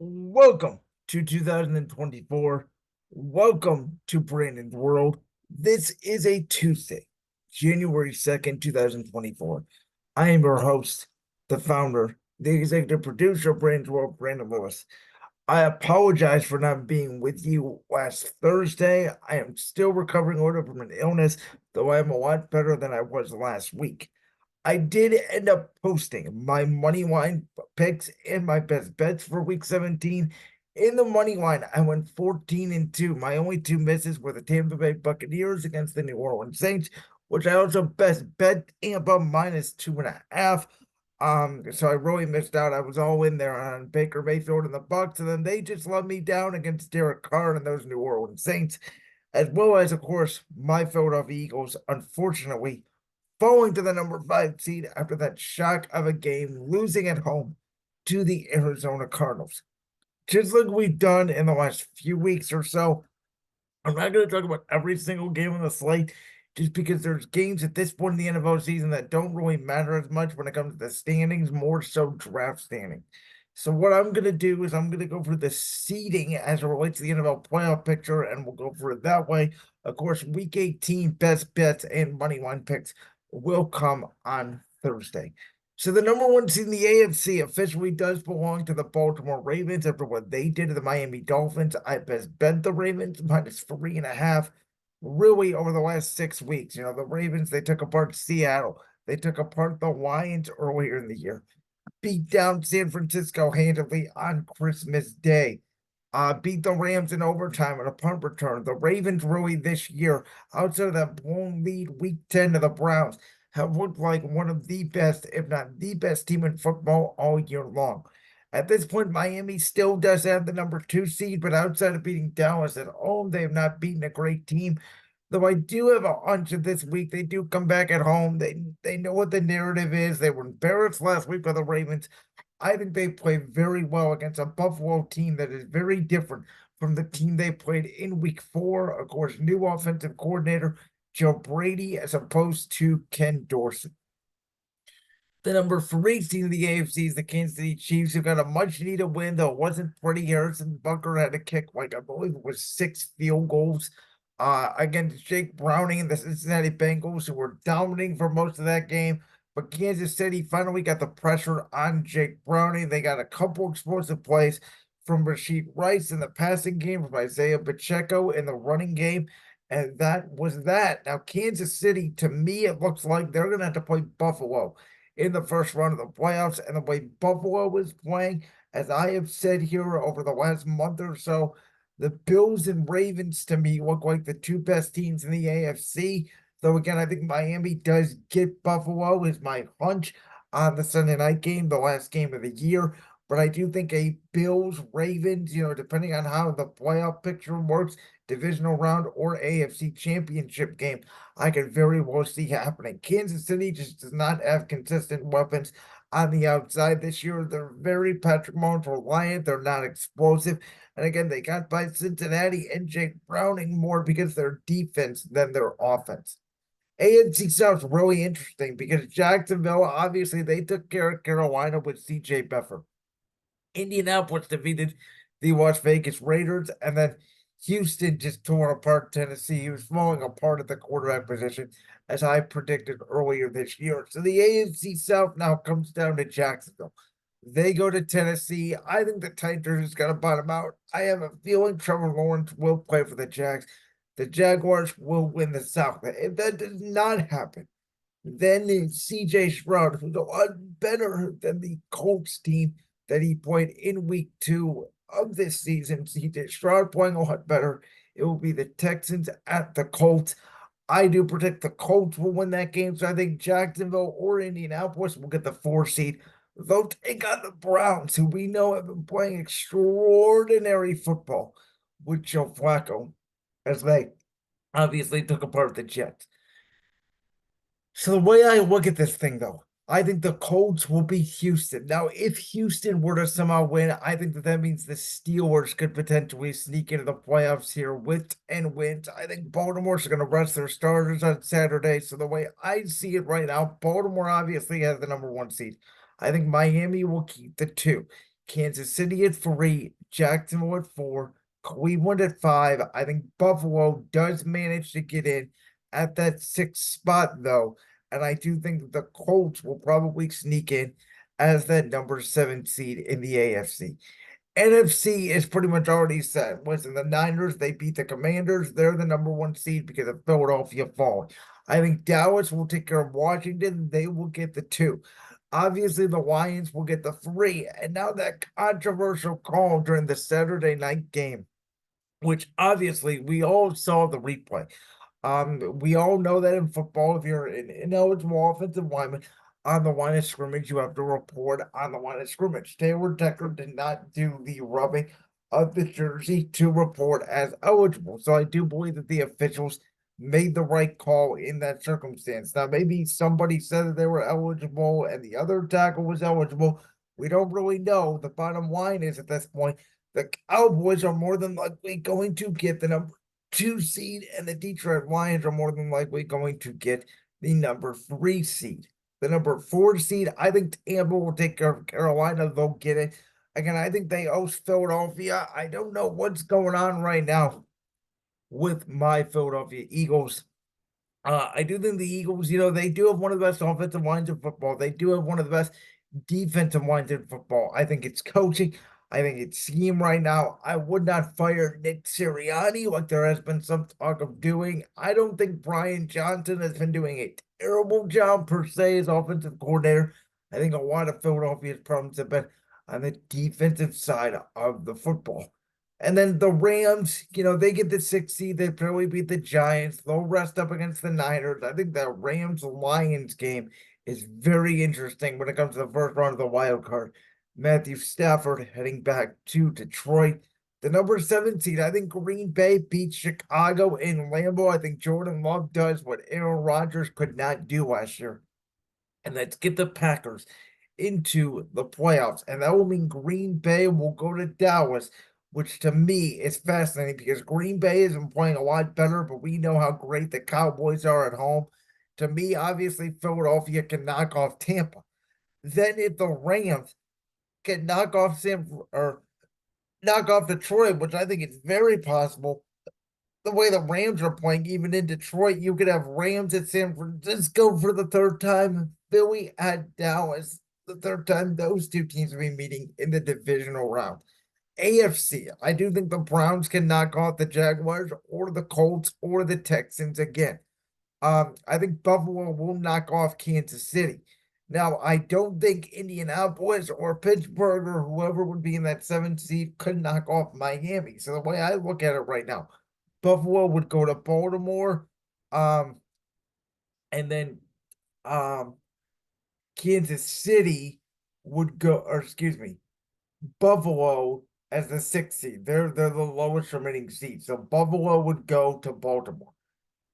Welcome to 2024. Welcome to Brandon's World. This is a Tuesday, January 2nd, 2024. I am your host, the founder, the executive producer of Brandon's World, Brandon Lewis. I apologize for not being with you last Thursday. I am still recovering from an illness, though I am a lot better than I was last week. I did end up posting my money line picks and my best bets for week 17. In the money line, I went 14-2. My only two misses were the Tampa Bay Buccaneers against the New Orleans Saints, which I also best bet above -2.5. So I really missed out. I was all in there on Baker Mayfield and the Bucks, and then they just let me down against Derek Carr and those New Orleans Saints, as well as, of course, my Philadelphia Eagles, unfortunately falling to the number 5 seed after that shock of a game, losing at home to the Arizona Cardinals. Just like we've done in the last few weeks or so, I'm not going to talk about every single game on the slate just because there's games at this point in the NFL season that don't really matter as much when it comes to the standings, more so draft standing. So what I'm going to do is I'm going to go for the seeding as it relates to the NFL playoff picture, and we'll go for it that way. Of course, Week 18 best bets and money line picks will come on Thursday. So the number one seed in the AFC officially does belong to the Baltimore Ravens after what they did to the Miami Dolphins. I best bet the Ravens -3.5. Really, over the last 6 weeks, the Ravens, they took apart Seattle. They took apart the Lions earlier in the year, beat down San Francisco handily on Christmas Day, beat the Rams in overtime on a punt return. The Ravens really this year, outside of that blown lead week 10 to the Browns, have looked like one of the best, if not the best team in football all year long. At this point, Miami still does have the number 2 seed, but outside of beating Dallas at home, they have not beaten a great team. Though I do have a hunch of this week, they do come back at home. They know what the narrative is. They were embarrassed last week by the Ravens. I think they played very well against a Buffalo team that is very different from the team they played in week 4. Of course, new offensive coordinator Joe Brady as opposed to Ken Dorsey. The number 3 team in the AFC is the Kansas City Chiefs, who got a much needed win, though it wasn't pretty. Harrison Butker had to kick, like, I believe it was 6 field goals against Jake Browning and the Cincinnati Bengals, who were dominating for most of that game. But Kansas City finally got the pressure on Jake Browning. They got a couple explosive plays from Rashid Rice in the passing game, from Isaiah Pacheco in the running game. And that was that. Now, Kansas City, to me, it looks like they're going to have to play Buffalo in the first round of the playoffs. And the way Buffalo was playing, as I have said here over the last month or so, the Bills and Ravens to me look like the two best teams in the AFC. Though again, I think Miami does get Buffalo, is my hunch on the Sunday night game, the last game of the year. But I do think a Bills Ravens, depending on how the playoff picture works, divisional round or AFC championship game, I could very well see happening. Kansas City just does not have consistent weapons on the outside this year. They're very Patrick Mahomes reliant. They're not explosive. And again, they got by Cincinnati and Jake Browning more because their defense than their offense. AFC South's really interesting because Jacksonville, obviously, they took care of Carolina with CJ Beathard. Indianapolis defeated the Las Vegas Raiders, and then Houston just tore apart Tennessee. He was falling apart at the quarterback position, as I predicted earlier this year. So the AFC South now comes down to Jacksonville. They go to Tennessee. I think the Titans is going to bottom out. I have a feeling Trevor Lawrence will play for the Jags. The Jaguars will win the South. If that does not happen, then CJ Stroud, who's a lot better than the Colts team that he played in week 2 of this season. CJ Stroud playing a lot better. It will be the Texans at the Colts. I do predict the Colts will win that game. So I think Jacksonville or Indianapolis will get the 4 seed. They'll take on the Browns, who we know have been playing extraordinary football with Joe Flacco, as they obviously took apart the Jets. So the way I look at this thing, though, I think the Colts will beat Houston. Now, if Houston were to somehow win, I think that means the Steelers could potentially sneak into the playoffs here with 10 wins. I think Baltimore's going to rest their starters on Saturday. So the way I see it right now, Baltimore obviously has the number 1 seed. I think Miami will keep the 2. Kansas City at 3, Jacksonville at 4, Cleveland at 5. I think Buffalo does manage to get in at that 6th spot, though. And I do think that the Colts will probably sneak in as that number 7 seed in the AFC. NFC is pretty much already set. Listen, the Niners, they beat the Commanders. They're the number 1 seed because of Philadelphia falling. I think Dallas will take care of Washington. They will get the 2. Obviously, the Lions will get the 3. And now that controversial call during the Saturday night game, which obviously we all saw the replay. We all know that in football, if you're an ineligible offensive lineman on the line of scrimmage, you have to report on the line of scrimmage. Taylor Decker did not do the rubbing of the jersey to report as eligible. So I do believe that the officials made the right call in that circumstance. Now, maybe somebody said that they were eligible and the other tackle was eligible. We don't really know. The bottom line is at this point, the Cowboys are more than likely going to get the number 2 seed, and the Detroit Lions are more than likely going to get the number 3 seed. The number 4 seed, I think Tampa will take care of Carolina. They'll get it. Again, I think they host Philadelphia. I don't know what's going on right now with my Philadelphia Eagles. I do think the Eagles, they do have one of the best offensive lines in football. They do have one of the best defensive lines in football. I think it's coaching. I think it's scheme right now. I would not fire Nick Sirianni like there has been some talk of doing. I don't think Brian Johnson has been doing a terrible job per se as offensive coordinator. I think a lot of Philadelphia's problems have been on the defensive side of the football. And then the Rams, they get the 6th seed. They probably beat the Giants. They'll rest up against the Niners. I think that Rams-Lions game is very interesting when it comes to the first round of the wild card. Matthew Stafford heading back to Detroit. The number 7 seed, I think Green Bay beats Chicago in Lambeau. I think Jordan Love does what Aaron Rodgers could not do last year. And let's get the Packers into the playoffs. And that will mean Green Bay will go to Dallas, which to me is fascinating because Green Bay isn't playing a lot better, but we know how great the Cowboys are at home. To me, obviously, Philadelphia can knock off Tampa. Then if the Rams can knock off knock off Detroit, which I think is very possible. The way the Rams are playing, even in Detroit, you could have Rams at San Francisco for the 3rd time, Philly at Dallas the 3rd time. Those 2 teams will be meeting in the divisional round. AFC, I do think the Browns can knock off the Jaguars or the Colts or the Texans again. I think Buffalo will knock off Kansas City. Now, I don't think Indianapolis or Pittsburgh or whoever would be in that 7th seed could knock off Miami. So the way I look at it right now, Buffalo would go to Baltimore, and then Kansas City would go, or excuse me, Buffalo as the 6th seed. They're the lowest remaining seed. So Buffalo would go to Baltimore.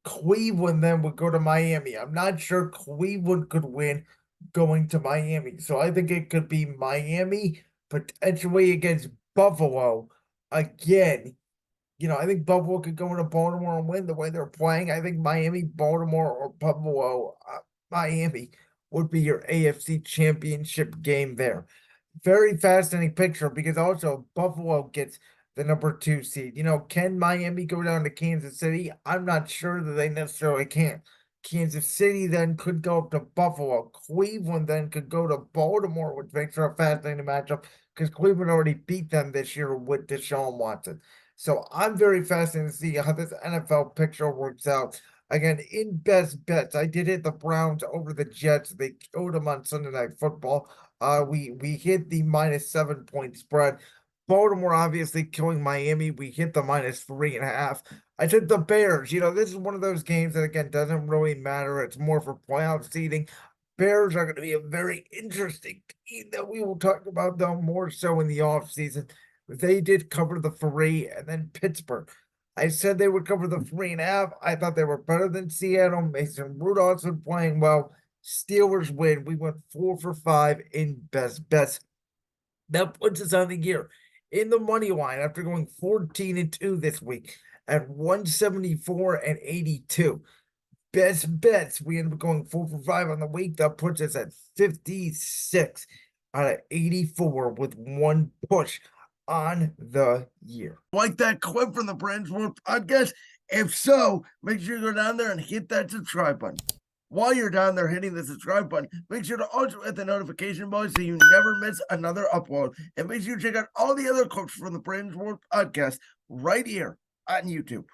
Cleveland then would go to Miami. I'm not sure Cleveland could win going to Miami. So I think it could be Miami potentially against Buffalo again. I think Buffalo could go into Baltimore and win the way they're playing. I think Miami, Baltimore, or Buffalo, Miami would be your AFC championship game there. Very fascinating picture because also Buffalo gets the number 2 seed. Can Miami go down to Kansas City? I'm not sure that they necessarily can. Kansas City then could go up to Buffalo. Cleveland then could go to Baltimore, which makes for a fascinating matchup because Cleveland already beat them this year with Deshaun Watson. So I'm very fascinated to see how this NFL picture works out. Again, in best bets, I did hit the Browns over the Jets. They killed them on Sunday Night Football. We hit the -7-point spread. Baltimore obviously killing Miami. We hit the -3.5. I took the Bears. This is one of those games that again doesn't really matter. It's more for playoff seeding. Bears are going to be a very interesting team that we will talk about though more so in the offseason. They did cover the 3, and then Pittsburgh. I said they would cover the 3.5. I thought they were better than Seattle. Mason Rudolph's been playing well. Steelers win. We went 4 for 5 in best bets. That puts us on the year in the money line after going 14-2 this week at 174-82. Best bets, we ended up going 4 for 5 on the week. That puts us at 56. out of 84 with one push on the year. Like that clip from the Brandon's World podcast? If so, make sure you go down there and hit that subscribe button. While you're down there hitting the subscribe button, make sure to also hit the notification bell so you never miss another upload. And make sure you check out all the other clips from the Brandon's World podcast right here on YouTube.